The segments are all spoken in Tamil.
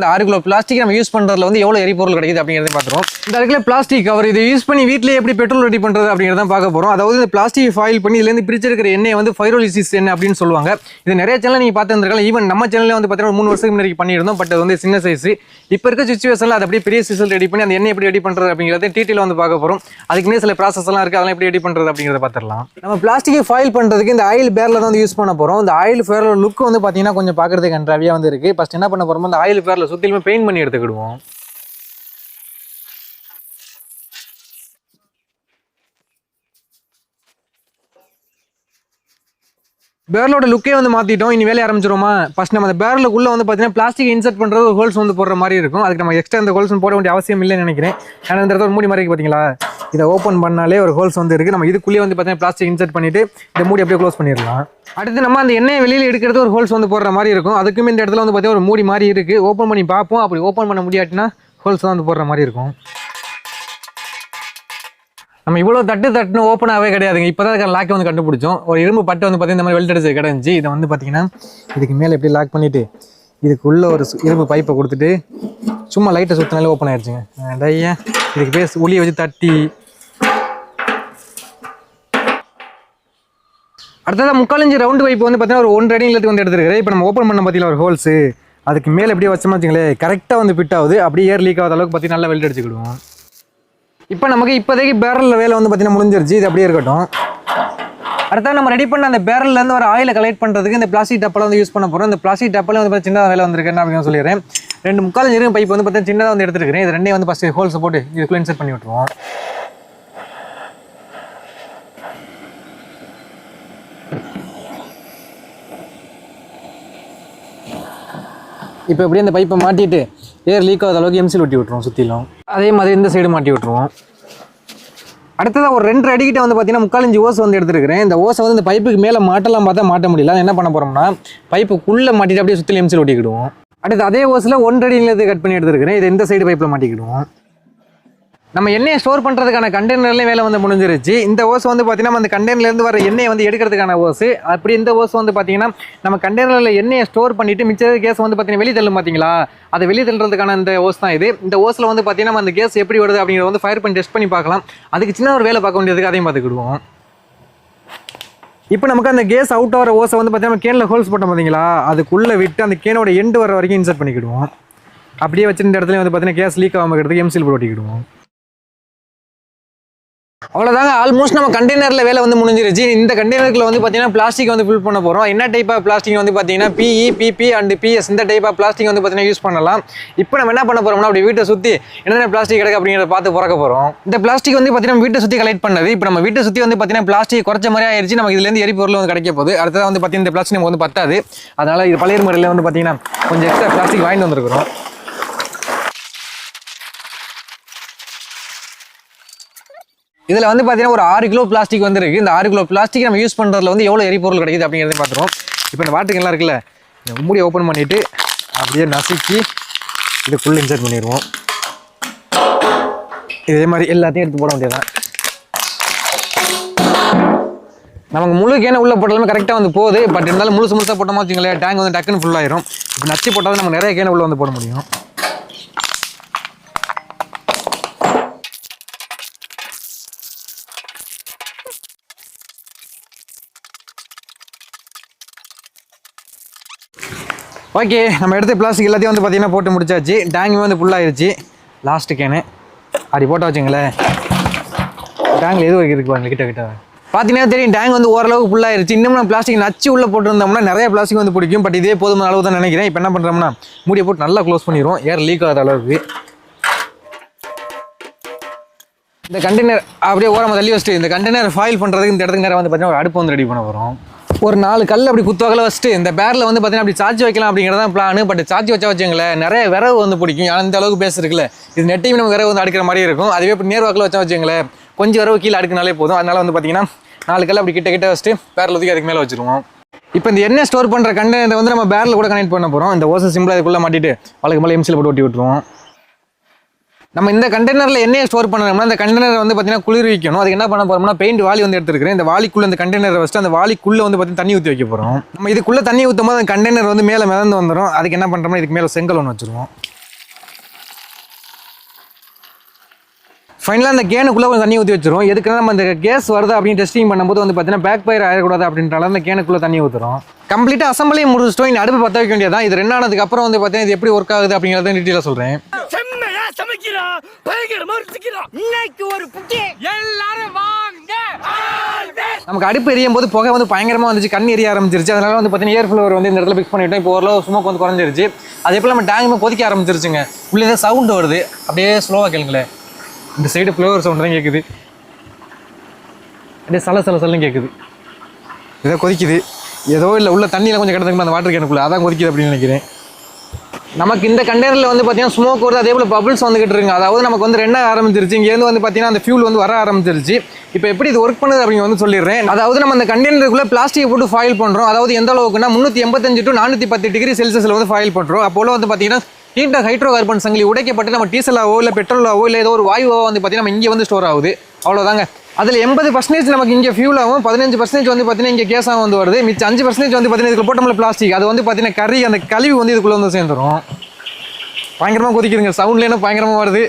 இந்த 6 கிலோ பிளாஸ்டிக் நம்ம யூஸ் பண்றதுல வந்து எவ்வளவு எரிபொருள் கிடைக்குது அப்படிங்கறத பாத்துறோம். இந்த இடத்துல பிளாஸ்டிக் கவர் இதை யூஸ் பண்ணி வீட்லயே எப்படி பெட்ரோல் ரெடி பண்றது அப்படிங்கறத பார்க்க போறோம். அதாவது இந்த பிளாஸ்டிக் ஃபாயில் பண்ணி இதுல இருந்து பிரிச்சிருக்கிற எண்ணெய் வந்து பைரோலிசிஸ் எண்ணெய் அப்படின்னு சொல்லுவாங்க. இது நிறைய சேனல் நீங்க பார்த்து இருந்திருக்கலாம். ஈவன் நம்ம சேனல்ல வந்து பாத்தீங்கன்னா 3 வருஷத்துக்கு முன்னாடி பண்ணியிருந்தோம். பட் அது வந்து சின்ன சைஸ். இப்ப இருக்க சிச்சுவேஷன்ல அது அப்படியே பெரிய சைஸ்ல ரெடி பண்ணி அந்த எண்ணெய் எப்படி ரெடி பண்றது அப்படிங்கறத டீடைலா வந்து பார்க்க போறோம். அதுக்குன்னே சில ப்ராசஸ் எல்லாம் இருக்கு. அதெல்லாம் எப்படி ரெடி பண்றது அப்படிங்கறத பாத்துறலாம். நம்ம பிளாஸ்டிக் ஃபாயில் பண்றதுக்கு இந்த ஆயில் பேரல தான் யூஸ் பண்ண போறோம். இந்த ஆயில் பேரல லுக் வந்து பாத்தீங்கன்னா கொஞ்சம் பாக்குறதுக்கு கன்றாவியா வந்து இருக்கு. ஃபர்ஸ்ட் என்ன பண்ண போறோம், இந்த ஆயில் பேரல சுத்திலுமே பெயிண்ட் பண்ணி எடுத்துக்கிடுவோம். பேரலோட லுக்கே வந்து மாத்திட்டோம். இனி வேலையை ஆரம்பிச்சிருமா. ஃபர்ஸ்ட் நம்ம அந்த பேரலுக்குள்ள வந்து பாத்தீங்கன்னா பிளாஸ்டிக் இன்சர்ட் பண்றது ஒரு ஹோல்ஸ் வந்து போடுற மாதிரி இருக்கும். அதுக்கு நம்ம எக்ஸ்ட்ரா இந்த ஹோல்ஸ் போட வேண்டிய அவசியம் இல்லைன்னு நினைக்கிறேன். ஏன்னா இந்த இடத்துல மூடி மாதிரி இருக்கு பாத்தீங்களா, இதை ஓப்பன் பண்ணாலே ஒரு ஹோல்ஸ் வந்து இருக்கு. நம்ம இதுக்குள்ளேயே வந்து பாத்தீங்கன்னா பிளாஸ்டிக் இன்சர்ட் பண்ணிட்டு இந்த மூடி அப்படியே க்ளோஸ் பண்ணிடலாம். அடுத்து நம்ம அந்த எண்ணெயை வெளியில எடுக்கிறது ஒரு ஹோல்ஸ் வந்து போடுற மாதிரி இருக்கும். அதுக்குமே இந்த இடத்துல வந்து பாத்தீங்கன்னா ஒரு மூடி மாதிரி இருக்கு. ஓப்பன் பண்ணி பார்ப்போம். அப்படி ஓப்பன் பண்ண முடியாட்டினா ஹோல்ஸ் தான் வந்து போடுற மாதிரி இருக்கும். நம்ம இவ்வளோ தட்டுன்னு ஓப்பனாகவே கிடையாதுங்க. இப்போ தான் லாக்கை வந்து கண்டுபிடிச்சோம். ஒரு இரும்பு பட்டை வந்து பார்த்தீங்கன்னா இந்த மாதிரி வெல்ட் அடிச்சு கிடந்துச்சு. இதை வந்து பார்த்தீங்கன்னா இதுக்கு மேலே எப்படி லாக் பண்ணிவிட்டு இதுக்குள்ளே ஒரு இரும்பு பைப்பை கொடுத்துட்டு சும்மா லைட்டை சுற்றினாலே ஓப்பன் ஆயிடுச்சுங்க. டையா இதுக்கு பேஸ் ஒளியை வச்சு தட்டி அடுத்ததாக 3/4 இன்ச் ரவுண்டு பைப்பு வந்து பார்த்தீங்கன்னா ஒரு 1 அடி வந்து எடுத்துருக்கிறேன். இப்போ நம்ம ஓப்பன் பண்ண பார்த்தீங்கன்னா ஒரு ஹோல்ஸு அதுக்கு மேலே எப்படியே வச்சோம்னு வச்சுங்களேன், கரெக்டாக வந்து ஃபிட் ஆகுது. அப்படியே ஏர் லீக் ஆகாத அளவுக்கு பார்த்தீங்கன்னா நல்லா வெல்ட் அடிச்சுக்கிடுவோம். இப்போ நமக்கு இப்போதைக்கு பேரலில் வேலை வந்து பார்த்தீங்கன்னா முடிஞ்சிருச்சு. இது அப்படியே இருக்கட்டும். அடுத்தது நம்ம ரெடி பண்ண அந்த பேரல்லேருந்து ஒரு ஆயிலை கலெக்ட் பண்ணுறதுக்கு இந்த பிளாஸ்டிக் டப்பெல்லாம் வந்து யூஸ் பண்ண போகிறோம். இந்த பிளாஸ்டிக் டப்பெல்லாம் வந்து சின்னதாக வேலை வந்திருக்கேன் அப்படின்னு சொல்லிடுறேன். 2 3/4 இன்ச் பைப் வந்து பார்த்தீங்கன்னா சின்னதாக வந்து எடுத்துருக்கிறேன். இது ரெண்டையும் வந்து ஃபஸ்ட்டு ஹோல்ஸ் போட்டு இதுக்குள்ளே இன்சர்ட் பண்ணி விட்டுருவோம். இப்போ எப்படியே இந்த பைப்பை மாட்டிட்டு ஏர் லீக் ஆகாத அளவுக்கு எம்சில் ஒட்டி விட்டுருவோம் சுற்றிலும். அதே மாதிரி இந்த சைடு மாட்டி விட்டுருவோம். அடுத்ததாக ஒரு 2 அடிக்கிட்ட வந்து பார்த்தீங்கன்னா 3/4 இன்ச் ஓஸ் வந்து எடுத்துருக்கிறேன். இந்த ஓஸை வந்து இந்த பைப்புக்கு மேலே மாட்டலாம் பார்த்தா மாட்ட முடியல. என்ன பண்ண போகிறோம்னா பைப்புக்குள்ளே மாட்டிட்டு அப்படியே சுற்றிலும் எம்சில் ஒட்டிக்கிடுவோம். அடுத்து அதே ஓஸில் 1 அடியிலேருந்து கட் பண்ணி எடுத்துருக்கிறேன். இது இந்த சைடு பைப்பில் மாட்டிக்கிடுவோம். நம்ம எண்ணெயை ஸ்டோர் பண்ணுறதுக்கான கண்டெய்னர்லேயும் வேலை வந்து முடிஞ்சிருச்சு. இந்த ஓஸ் வந்து பார்த்தீங்கன்னா அந்த கண்டெய்னர்லேருந்து வர எண்ணெயை வந்து எடுக்கிறதுக்கான ஓஸ். அப்படி இந்த ஓஸ் வந்து பார்த்தீங்கன்னா நம்ம கண்டெய்னரில் எண்ணெயை ஸ்டோர் பண்ணிவிட்டு மிச்ச கேஸ் வந்து பார்த்தீங்கன்னா வெளியே தள்ளும் பார்த்தீங்களா, அதை வெளியே தள்ளுறதுக்கான இந்த ஓஸ் தான் இது. இந்த ஓஸில் வந்து பார்த்தீங்கன்னா நம்ம அந்த கேஸ் எப்படி வருது அப்படிங்கிறத வந்து ஃபயர் பண்ணி டெஸ்ட் பண்ணி பார்க்கலாம். அதுக்கு சின்ன ஒரு வேலை பார்க்க வேண்டியதுக்கு அதையும் பார்த்துக்கிடுவோம். இப்போ நமக்கு அந்த கேஸ் அவுட் ஆகிற ஓஸை வந்து பார்த்தீங்கன்னா கேனில் ஹோல்ஸ் போட்டோம் பார்த்தீங்களா, அதுக்குள்ளே விட்டு அந்த கேனோட எண்டு வர வரைக்கும் இன்சர்ட் பண்ணிக்கிடுவோம். அப்படியே வச்சிருந்த இடத்துல வந்து பார்த்தீங்கன்னா கேஸ் லீக் ஆகாமல் இருக்கிறதுக்கு எம்சில் போட்டு ஒட்டிக்கிடுவோம். அவ்வளோதாங்க, ஆல்மோஸ்ட் நம்ம கண்டெய்னரில் வேலை வந்து முடிஞ்சிருச்சு. இந்த கண்டெய்னருக்குள்ள வந்து பார்த்தீங்கன்னா பிளாஸ்டிக் வந்து ஃபில் பண்ண போகிறோம். என்ன டைப் ஆஃப் பிளாஸ்டிக் வந்து பார்த்தீங்கன்னா PE, PP அண்ட் PS இந்த டைப் ஆஃப் பிளாஸ்டிக் வந்து பார்த்தீங்கன்னா யூஸ் பண்ணலாம். இப்போ நம்ம என்ன பண்ண போகிறோம்னா அப்படி வீட்டை சுற்றி என்னென்ன பிளாஸ்டிக் கிடக்கு அப்படிங்கிறத பார்த்து பிறக்க போகிறோம். இந்த பிளாஸ்டிக் வந்து பார்த்தீங்கன்னா வீட்டை சுற்றி கலெக்ட் பண்ணது. இப்போ நம்ம வீட்டை சுற்றி வந்து பார்த்தீங்கன்னா பிளாஸ்டிக் குறைச்ச மாதிரி ஆயிடுச்சு. நமக்கு இதுலேருந்து எரிபொருள் வந்து கிடைக்க போகுது. அடுத்ததாக வந்து பார்த்தீங்கன்னா இந்த பிளாஸ்டிக் நமக்கு வந்து பத்தாது. அதனால் இது பழைய முறையில் வந்து பார்த்தீங்கன்னா கொஞ்சம் எக்ஸ்ட்ரா பிளாஸ்டிக் வாங்கிட்டு வந்துருக்குறோம். இதில் வந்து பார்த்தீங்கன்னா ஒரு 6 கிலோ பிளாஸ்டிக் வந்து இருக்குது. இந்த 6 கிலோ பிளாஸ்டிக் நம்ம யூஸ் பண்ணுறதுல வந்து எவ்வளோ எரிபொருள் கிடைக்குது அப்படிங்கிறத பார்த்துருவோம். இப்போ இந்த வாட்டுக்கு எல்லாம் இருக்குல்ல, இந்த மூடி ஓப்பன் பண்ணிவிட்டு அப்படியே நசுக்கி இதுக்குள்ளே இன்சர்ட் பண்ணிடுவோம். இதே மாதிரி எல்லாத்தையும் எடுத்து போட வேண்டியதான். நமக்கு முழு கேனை உள்ளே போட்டாலுமே கரெக்டாக வந்து போகுது. பட் இருந்தாலும் முழுசாக போட்டோமா வச்சுங்களேன், டேங்க் வந்து டக்குன்னு ஃபுல்லாயிரும். இப்போ நச்சு போட்டால் நம்ம நிறைய கேனை உள்ளே வந்து போட முடியும். ஓகே, நம்ம எடுத்த பிளாஸ்டிக் எல்லாத்தையும் வந்து பார்த்தீங்கன்னா போட்டு முடிச்சாச்சு. டேங்க் வந்து ஃபுல்லாகிருச்சு. லாஸ்ட்டு கேனு அப்படி போட்ட வச்சுங்களேன், டேங்கில் எது வரைக்கும் இருக்கு பாருங்க, கிட்ட பார்த்தீங்கன்னா தெரியும் டேங்க் வந்து ஓரளவுக்கு ஃபுல்லாகிருச்சு. இன்னும் நம்ம பிளாஸ்டிக் நச்சு உள்ளே போட்டுருந்தோம்னா நிறைய பிளாஸ்டிக் வந்து பிடிக்கும். பட் இதே போதுமான அளவு தான் நினைக்கிறேன். இப்போ என்ன பண்ணுறோம்னா மூடியை போட்டு நல்லா க்ளோஸ் பண்ணிடுவோம், ஏர் லீக் ஆகாத அளவுக்கு. இந்த கண்டெய்னர் அப்படியே ஓரமாக தள்ளி வச்சுட்டு இந்த கண்டெய்னர் ஃபாயில் பண்ணுறதுக்கு இந்த இடத்துக்கு நேரம் வந்து பார்த்தீங்கன்னா ஒரு அடுப்பு வந்து ரெடி பண்ண போகிறோம். ஒரு 4 கல் அப்படி குத்துவகல வச்சுட்டு இந்த பேரில் வந்து பார்த்தீங்கன்னா அப்படி சார்ஜ் வைக்கலாம் அப்படிங்கிறத பிளான். பட் சார்ஜ் வச்சுங்களேன் நிறைய விரவு வந்து பிடிக்கும். அந்த அளவுக்கு பேஸ் இருக்குல்ல, இது நெட்டையும் நம்ம விரவு வந்து அடுக்கிற மாதிரி இருக்கும். அதுவே இப்படி நேர்வாக்கில் வச்சுங்களேன் கொஞ்சம் விரவு கீழே அடுக்கினாலே போதும். அதனால வந்து பார்த்தீங்கன்னா 4 கல் அப்படி கிட்ட வச்சுட்டு பேரில் ஊற்றி அதுக்கு மேலே வச்சுருவோம். இப்போ இந்த எண்ணெய் ஸ்டோர் பண்ணுற கண்டெய்னரை வந்து நம்ம பேரில் கூட கனெக்ட் பண்ண போகிறோம். இந்த ஓசை சிம்பிளாக இதுக்குள்ளே மாட்டிட்டு வழக்கு மேலே எம்சியில் போட்டு ஒட்டி விட்டுருவோம். நம்ம இந்த கண்டெய்னரில் எண்ணெயை ஸ்டோர் பண்ணணும்னா இந்த கண்டெய்னர் வந்து பார்த்தீங்கன்னா குளிர்விக்கணும். அதுக்கு என்ன பண்ண போகிறோம்னா பெயிண்ட் வாளி வந்து எடுத்துருக்கிறேன். இந்த வாளிக்குள்ளே இந்த கண்டெய்னரை வச்சுட்டு அந்த வாளிக்குள்ளே வந்து பார்த்தீங்கன்னா தண்ணி ஊற்றி வைக்க போகிறோம். நம்ம இதுக்குள்ளே தண்ணி ஊற்றும் போது அந்த கண்டெய்னர் வந்து மேலே மிதந்து வந்துடும். அதுக்கு என்ன பண்ணுறோம்னா இதுக்கு மேலே செங்கல் ஒன்று வச்சுருவோம். ஃபைனலாக அந்த கேனுக்குள்ளே கொஞ்சம் தண்ணி ஊற்றி வச்சிரும். எதுக்குன்னா நம்ம இந்த கேஸ் வருது அப்படின்னு டெஸ்டிங் பண்ணும்போது வந்து பார்த்தீங்கன்னா பேக் ஃபயர் ஆகிடக்கூடாது அப்படின்றால அந்த கேனுக்குள்ளே தண்ணி ஊற்றுறோம். கம்ப்ளீட்டாக அசம்பிளையும் முடிச்சிட்டோம். இந்த அடுப்பு பற்ற வைக்க வேண்டியதான். இது 2 ஆனதுக்கு அப்புறம் வந்து பார்த்தீங்கன்னா இது எப்படி ஒர்க் ஆகுது அப்படிங்கிறத டீட்டெயிலாக சொல்கிறேன். நமக்கு அடுப்பு எரியும் போது புகை வந்து பயங்கரமாக வந்துச்சு, கண் எரிய ஆரம்பிச்சிருச்சு. அதனால வந்து பார்த்தீங்கன்னா ஏர் ஃப்ளோர் வந்து இந்த இடத்துல ஃபிக்ஸ் பண்ணிவிட்டோம். இப்போ ஓரளவு ஸ்மோக் வந்து குறைஞ்சிருச்சு. அதே போல் நம்ம டேங்குமே கொதிக்க ஆரம்பிச்சிருச்சுங்க. உள்ளே சவுண்டு வருது, அப்படியே ஸ்லோவாக கேளுங்களேன். இந்த சைடு ஃப்ளோவர் சவுண்ட் தான் கேட்குது, அப்படியே சலன்னு கேட்குது. ஏதோ கொதிக்குது, ஏதோ இல்லை உள்ள தண்ணியில் கொஞ்சம் கிடந்துக்குமா அந்த வாட்டர் கேனுக்குள்ளே, அதான் கொதிக்குது அப்படின்னு நினைக்கிறேன். நமக்கு இந்த கண்டெய்னரில் வந்து பார்த்தீங்கன்னா ஸ்மோக் வருது, அதே போல் பபிள்ஸ் வந்துகிட்டு இருக்குங்க. அதாவது நமக்கு வந்து 2 ஆரம்பிச்சிருச்சு. இங்கேருந்து வந்து பார்த்தீங்கன்னா அந்த ஃபியூல் வந்து வர ஆரம்பிச்சிருச்சு. இப்போ எப்படி இது ஒர்க் பண்ணுது அப்படின்னு வந்து சொல்லிடுறேன். அதாவது நம்ம அந்த கண்டெய்னருக்குள்ளே பிளாஸ்டிக் போட்டு ஃபாயில் பண்ணுறோம். அதாவது எந்த அளவுக்குன்னா 385 to 410 டிகிரி செல்சியஸில் வந்து ஃபாயில் பண்ணுறோம். அப்போல வந்து பார்த்தீங்கன்னா நீட்டாக ஹைட்ரோ கார்பன் சங்கிலி உடைக்கப்பட்டு நம்ம டீசலாவோ இல்லை பெட்ரோலாவோ இல்லை ஏதோ ஒரு வாயுவோ வந்து பார்த்தீங்கன்னா நம்ம இங்கே வந்து ஸ்டோர் ஆகுது. அவ்வளோதாங்க. அதில் 80% நமக்கு இங்கே ஃபியூலாகவும் 15% வந்து பார்த்தீங்கன்னா இங்கே கேஸாகவும் வந்து வருது. மிச்சம் 5% வந்து பார்த்தீங்கன்னா இதுக்குள்ள போட்டோம்ல பிளாஸ்டிக், அது வந்து பார்த்தீங்கன்னா கறி அந்த கழிவு வந்து இதுக்குள்ளே வந்து சேர்ந்துடும். பயங்கரமாக கொதிக்குதுங்க, சவுண்ட்லேயும் பயங்கரமாக வருது.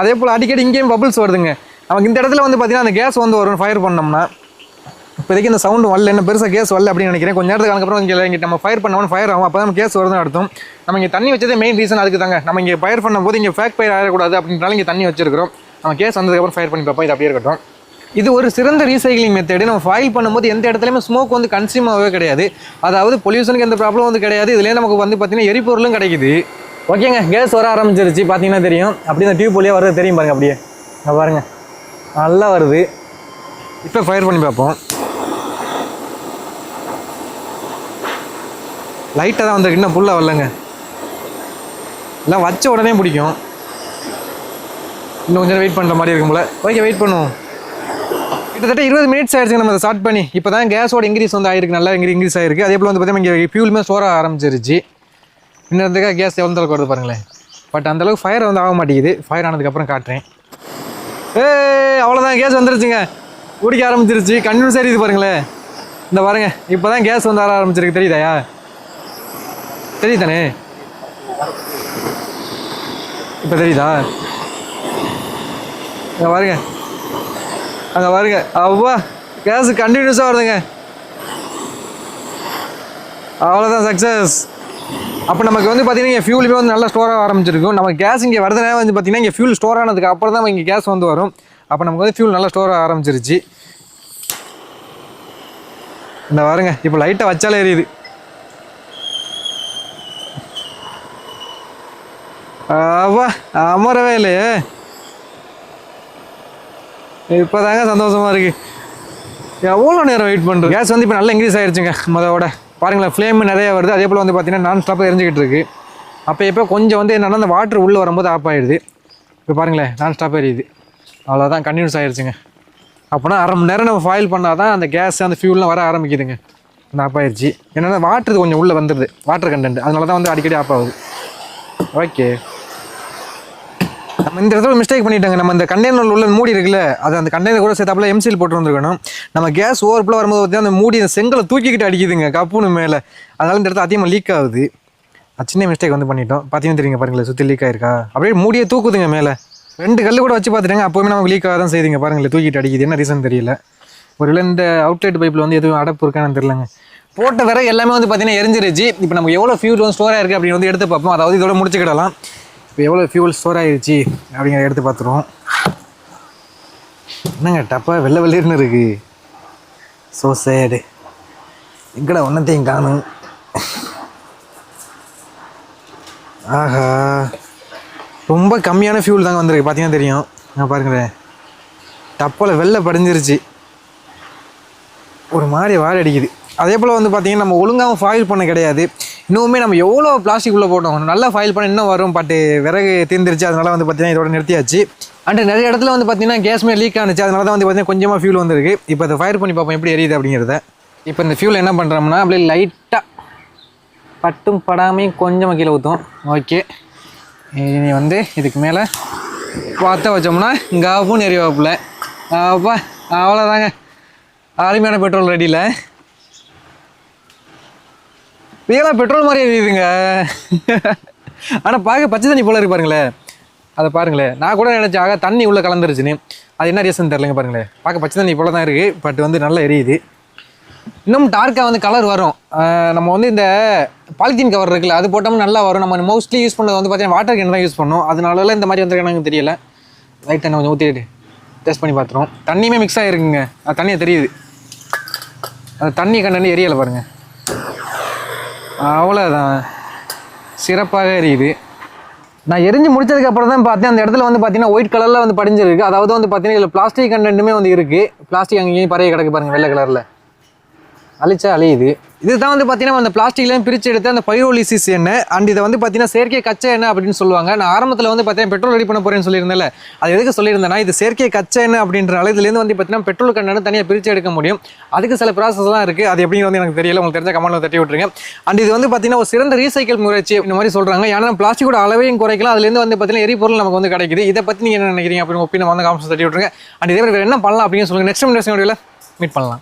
அதே போல் அடிக்கடி இங்கேயும் பபிள்ஸ் வருதுங்க. நமக்கு இந்த இடத்துல வந்து பார்த்தீங்கன்னா அந்த கேஸ் வந்து வரும் ஃபயர் பண்ணோம்னா. இப்போதைக்கு இந்த சவுண்டு வரல, என்ன பெருசாக கேஸ் வரல அப்படின்னு நினைக்கிறேன். கொஞ்சம் நேரத்துக்கு அதுக்கப்புறம் இங்கே நம்ம ஃபயர் பண்ணோம்னா ஃபயர் ஆகும். அப்போ தான் நம்ம கேஸ் வருதுன்னு அர்த்தம். நம்ம இங்கே தண்ணி வச்சதே மெயின் ரீசன் அதுக்கு தாங்க. நம்ம இங்கே ஃபயர் பண்ணும்போது இங்கே ஃபேக் ஃபயர் ஆகக்கூடாது அப்படின்றாலும் இங்கே தண்ணி வச்சிருக்கிறோம். நம்ம கேஸ் வந்ததுக்கப்புறம் ஃபயர் பண்ணி பார்ப்போம். இது அப்படியே இருக்கட்டும். இது ஒரு சிறந்த ரீசைக்ளிங் மெத்தேடு. நம்ம ஃபைல் பண்ணும்போது எந்த இடத்துலையுமே ஸ்மோக் வந்து கன்சியூம் ஆகவே கிடையாது. அதாவது பொல்யூஷனுக்கு எந்த ப்ராப்ளம் வந்து கிடையாது. இதுலேயே நமக்கு வந்து பார்த்தீங்கன்னா எரிபொருளும் கிடைக்குது. ஓகேங்க, கேஸ் வர ஆரம்பிச்சிருச்சு. பார்த்தீங்கன்னா தெரியும், அப்படியே அந்த டியூப் வழியாக வரது தெரியும் பாருங்க. அப்படியே பாருங்க, நல்லா வருது. இப்போ ஃபயர் பண்ணி பார்ப்போம். லைட்டாக தான் வந்துருக்கு, இன்னும் ஃபுல்லாக வரலங்க. எல்லாம் வச்ச உடனே பிடிக்கும். இன்னும் கொஞ்சம் வெயிட் பண்ணுற மாதிரி இருக்கும் போல். ஓகே, வெயிட் பண்ணுவோம். கிட்டத்தட்ட 20 மினிட்ஸ் ஆயிடுச்சுங்க நம்ம அதை ஸ்டார்ட் பண்ணி. இப்போ தான் கேஸோட இன்க்ரீஸ் வந்து ஆயிருக்கு, நல்லா இன்க்ரீஸ் ஆயிருக்கு. அதே போல் வந்து பார்த்தீங்கன்னா இங்கே ஃபியூலுமே ஸ்டோர் ஆக ஆரம்பிச்சிருச்சு. இன்னொருக்காக கேஸ் எவ்வளோ அளவுக்கு வருது பாருங்களேன். பட் அந்தளவுக்கு ஃபயர் வந்து ஆக மாட்டேங்குது. ஃபயர் ஆனதுக்கப்புறம் காட்டுறேன். அவ்வளோதான், கேஸ் வந்துருச்சுங்க. குடிக்க ஆரம்பிச்சிருச்சு. கண்டினியூஸ் ஆகிடுது பாருங்களேன். இந்த பாருங்க, இப்போ தான் கேஸ் வந்து வர ஆரம்பிச்சிருக்கு. தெரியுதாயா? தெரியுதானே? இப்போ தெரியுதா? அங்கே பாருங்க, அங்கே பாருங்க. அவ்வா, கேஸ் கண்டினியூஸாக வருதுங்க. அவ்வளோதான், சக்ஸஸ். அப்போ நமக்கு வந்து பார்த்தீங்கன்னா ஃபியூலுமே வந்து நல்லா ஸ்டோர் ஆக ஆரம்பிச்சிருக்கும். நம்ம கேஸ் இங்கே வரதுனால வந்து பார்த்தீங்கன்னா இங்கே ஃபியூல் ஸ்டோர் ஆனதுக்கு அப்புறம் தான் இங்கே கேஸ் வந்து வரும். அப்போ நமக்கு வந்து ஃபியூல் நல்லா ஸ்டோர் ஆக ஆரம்பிச்சிருச்சு. இந்த பாருங்க, இப்போ லைட்டாக வச்சாலே எரியுது. அவ்வா, அமரவே இல்லையே. இப்போ தாங்க சந்தோஷமாக இருக்குது. எவ்வளோ நேரம் வெயிட் பண்ணுறது. கேஸ் வந்து இப்போ நல்லா இன்க்ரீஸ் ஆகிடுச்சுங்க மொதலோட. பாருங்களேன், ஃப்ளேம் நிறையா வருது. அதே போல் வந்து பார்த்தீங்கன்னா நான் ஸ்டாப்பாக எரிஞ்சிக்கிட்டு இருக்குது. அப்போ இப்போ கொஞ்சம் வந்து என்னென்னா அந்த வாட்டர் உள்ளே வரும்போது ஆஃப் ஆகிடுது. இப்போ பாருங்களேன், நான் ஸ்டாப்பாக எரியுது. அவ்வளோதான், கண்டினியூஸ் ஆகிடுச்சுங்க. அப்போனா அரை மணி நேரம் நம்ம ஃபாயில் பண்ணால் தான் அந்த கேஸ் அந்த ஃபியூல்லாம் வர ஆரம்பிக்குதுங்க. அந்த ஆஃப் ஆகிடுச்சு. என்னென்னா வாட்டர் கொஞ்சம் உள்ளே வந்துடுது, வாட்டர் கண்டென்ட். அதனால தான் வந்து அடிக்கடி ஆஃப் ஆகுது. ஓகே, நம்ம இந்த இடத்துல மிஸ்டேக் பண்ணிட்டாங்க. நம்ம இந்த கண்டெய்னர் உள்ள மூடி இருக்குல்ல, அது அந்த கண்டெய்னர் கூட சேர்த்தாப்புல எம்சில் போட்டு வந்துருக்கணும். நம்ம கேஸ் ஓவர்ஃப்ளோ வரும்போது பார்த்தீங்கன்னா அந்த மூடி அந்த செங்கலை தூக்கிக்கிட்டு அடிக்குதுங்க கப்புன்னு மேலே. அதனால இந்த இடத்துல அதிகமாக லீக் ஆகுது. அது சின்ன மிஸ்டேக் வந்து பண்ணிட்டோம். பார்த்தீங்கன்னா தெரியுங்க பாருங்களேன், சுற்றி லீக் ஆயிருக்கா. அப்படியே மூடியே தூக்குதுங்க மேலே. 2 கல் கூட வச்சு பார்த்துட்டாங்க, அப்போவுமே நமக்கு லீக் ஆக தான் செய்யுங்க. பாருங்களேன், தூக்கிட்டு அடிக்குது. என்ன ரீசன் தெரியல. ஒரு இந்த அவுட்லெட் பைப்பில் வந்து எதுவும் அடப்பு இருக்கான்னு தெரியலங்க. போட்ட வேற எல்லாமே வந்து பார்த்தீங்கன்னா எரிஞ்சிருச்சு. இப்போ நமக்கு எவ்வளோ ஃபியூல் வந்து ஸ்டோர் ஆயிருக்கு அப்படின்னு வந்து எடுத்து பார்ப்போம். அதாவது இதோட முடிச்சுக்கிடலாம். இப்போ எவ்வளோ ஃபியூல் ஸ்டோர் ஆகிடுச்சு அப்படிங்கிறத எடுத்து பார்த்துருவோம். என்னங்க டப்பாக வெள்ளை வெள்ளைன்னு இருக்குது. ஸோ சேடு. எங்கடா ஒன்றத்தையும் காணும். ஆஹா, ரொம்ப கம்மியான ஃபியூல் தாங்க வந்திருக்கு. பார்த்தீங்கன்னா தெரியும். நான் பாருங்களேன், டப்பால் வெள்ளை படிஞ்சிருச்சு. ஒரு மாதிரி வாடை அடிக்குது. அதே போல் வந்து பார்த்திங்கன்னா நம்ம ஒழுங்காகவும் ஃபாயில் பண்ண கிடையாது. இன்னுமே நம்ம எவ்வளோ பிளாஸ்டிக் உள்ளே போட்டோம், நல்லா ஃபைல் பண்ண இன்னும் வரும். பட்டு விறகு தீர்ந்துருச்சு. அதனால வந்து பார்த்தீங்கன்னா இதோட நிறுத்தியாச்சு. அண்ட் நிறைய இடத்துல வந்து பார்த்தீங்கன்னா கேஸ்மே லீக் ஆனிச்சு. அதனால தான் வந்து பார்த்தீங்கன்னா கொஞ்சமாக ஃபியூல் வந்துருக்கு. இப்போ அதை ஃபயர் பண்ணி பார்ப்போம் எப்படி எரியுது அப்படிங்கிறத. இப்போ இந்த ஃபியூல் என்ன பண்ணுறோம்னா அப்படியே லைட்டாக பட்டும் படாமையும் கொஞ்சமாக கீழே ஊற்றும். ஓகே, இனி வந்து இதுக்கு மேலே பற்ற வச்சோம்னா இங்கே ஆப்பும் எரிவாப்பில் அப்பா அவ்வளோதாங்க. அருமையான பெட்ரோல் ரெடியில். இதெல்லாம் பெட்ரோல் மாதிரி எரியுதுங்க. ஆனால் பார்க்க பச்சை தண்ணி போல இருக்கு பாருங்களேன். அதை பாருங்களேன். நான் கூட நினச்சாக தண்ணி உள்ளே கலந்துருச்சுன்னு. அது என்ன ரீசன் தெரிலங்க பாருங்களேன். பார்க்க பச்சை தண்ணி போல தான் இருக்குது. பட் வந்து நல்லா எரியுது. இன்னும் டார்க்காக வந்து கலர் வரும். நம்ம வந்து இந்த பாலித்தீன் கவர் இருக்குல்ல, அது போட்டோம்னா நல்லா வரும். நம்ம மோஸ்ட்லி யூஸ் பண்ணது வந்து பார்த்தீங்கன்னா வாட்டர் கேன் தான் யூஸ் பண்ணோம். அதனால இந்த மாதிரி வந்து எனக்கு தெரியல. லைட் தண்ணி கொஞ்சம் ஊற்றிட்டு டெஸ்ட் பண்ணி பார்த்துருவோம். தண்ணியுமே மிக்ஸ் ஆகிருக்குங்க. அது தண்ணியை தெரியுது. அது தண்ணி கண்டு எரியலை பாருங்கள். அவ்வளோதான், சிறப்பாக எரியுது. நான் எரிஞ்சு முடிச்சதுக்கப்புறம் தான் பார்த்தேன் அந்த இடத்துல வந்து பார்த்தீங்கன்னா ஒயிட் கலரில் வந்து படிஞ்சிருக்கு. அதாவது வந்து பார்த்தீங்கன்னா இதில் பிளாஸ்டிக் கண்டென்ட்டுமே வந்து இருக்குது. பிளாஸ்டிக் அங்கேயும் பறைய கிடக்கு பாருங்கள் வெள்ளை கலரில். அழிச்சா அழியுது. இதுதான் வந்து பார்த்தீங்கன்னா அந்த பிளாஸ்டிக்லேயும் பிரித்து எடுத்து அந்த பைரோலிசிஸ் எண்ணெய். அண்ட் இதை வந்து பார்த்தீங்கன்னா செயற்கை கச்சை எண்ணெய் அப்படின்னு சொல்லுவாங்க. நான் ஆரம்பத்தில் வந்து பார்த்தீங்கன்னா பெட்ரோல் ரெடி பண்ண போகிறேன்னு சொல்லியிருந்தேன்ல, அது எதுக்கு சொல்லியிருந்தேன்னா இது செயற்கை கச்சை எண்ணெய் அப்படின்றனால இதுலேருந்து வந்து பார்த்தீங்கன்னா பெட்ரோல் கண்டென்ட் தனியாக பிரித்து எடுக்க முடியும். அதுக்கு சில ப்ராசஸ்லாம் இருக்குது. அது எப்படின்னு வந்து எனக்கு தெரியல. உங்களுக்கு தெரிஞ்ச கமெண்ட்ல தட்டி விட்டுருங்க. அண்ட் இது வந்து பார்த்தீங்கன்னா ஒரு சிறந்த ரீசைக்கிள் முயற்சி இந்த மாதிரி சொல்கிறாங்க. ஏன்னா பிளாஸ்டிக்கோட அளவையும் குறைக்கலாம். அதுலேருந்து வந்து பார்த்தீங்கன்னா எரிபொருள் நமக்கு வந்து கிடைக்குது. இதை பற்றி நீங்கள் என்ன நினைக்கிறீங்க அப்படின்னு ஒப்பீனியன் வந்து காமெண்ட்ஸ் தட்டி விட்டுருங்க. அண்ட் இதே என்ன பண்ணலாம் அப்படின்னு சொல்லுங்கள். நெக்ஸ்ட் வீடியோவில் மீட் பண்ணலாம்.